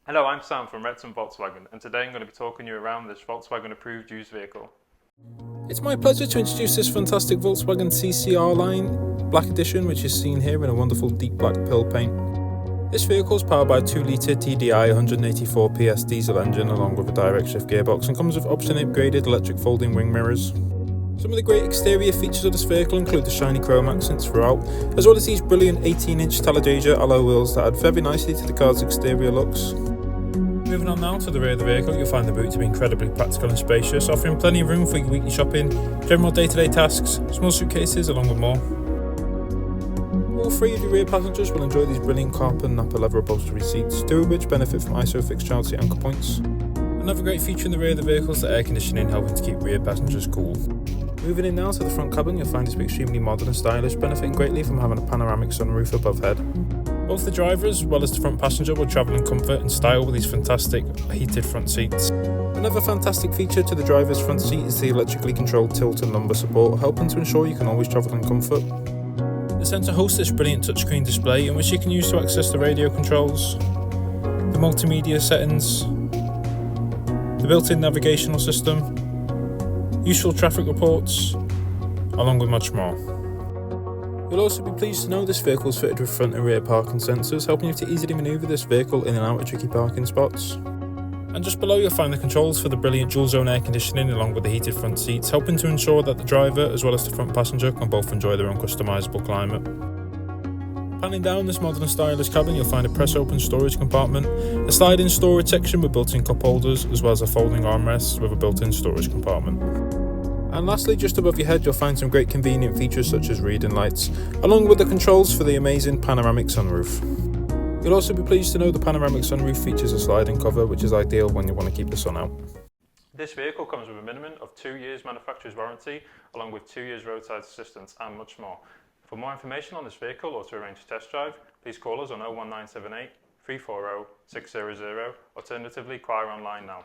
Hello, I'm Sam from Wrexham Volkswagen, and today I'm going to be talking you around this Volkswagen approved used vehicle. It's my pleasure to introduce this fantastic Volkswagen CC R-Line Black Edition, which is seen here in a wonderful deep black pearl paint. This vehicle is powered by a 2.0 TDI 184PS diesel engine along with a direct shift gearbox and comes with optionally upgraded electric folding wing mirrors. Some of the great exterior features of this vehicle include the shiny chrome accents throughout, as well as these brilliant 18-inch Taladeja alloy wheels that add very nicely to the car's exterior looks. Moving on now to the rear of the vehicle, you'll find the boot to be incredibly practical and spacious, offering plenty of room for your weekly shopping, general day-to-day tasks, small suitcases, along with more. All three of your rear passengers will enjoy these brilliant carbon Napa leather upholstery seats, two of which benefit from ISOFIX child seat anchor points. Another great feature in the rear of the vehicle is the air conditioning, helping to keep rear passengers cool. Moving in now to the front cabin, you'll find it to be extremely modern and stylish, benefiting greatly from having a panoramic sunroof above head. Both the driver as well as the front passenger will travel in comfort and style with these fantastic heated front seats. Another fantastic feature to the driver's front seat is the electrically controlled tilt and lumbar support, helping to ensure you can always travel in comfort. The centre hosts this brilliant touchscreen display in which you can use to access the radio controls, the multimedia settings, the built-in navigational system, useful traffic reports, along with much more. You'll also be pleased to know this vehicle is fitted with front and rear parking sensors, helping you to easily manoeuvre this vehicle in and out of tricky parking spots. And just below you'll find the controls for the brilliant dual zone air conditioning along with the heated front seats, helping to ensure that the driver as well as the front passenger can both enjoy their own customisable climate. Panning down this modern and stylish cabin, you'll find a press open storage compartment, a slide-in storage section with built-in cup holders, as well as a folding armrest with a built-in storage compartment. And lastly, just above your head, you'll find some great convenient features such as reading lights, along with the controls for the amazing panoramic sunroof. You'll also be pleased to know the panoramic sunroof features a sliding cover, which is ideal when you want to keep the sun out. This vehicle comes with a minimum of 2 years manufacturer's warranty, along with 2 years roadside assistance and much more. For more information on this vehicle or to arrange a test drive, please call us on 01978 340 600, alternatively inquire online now.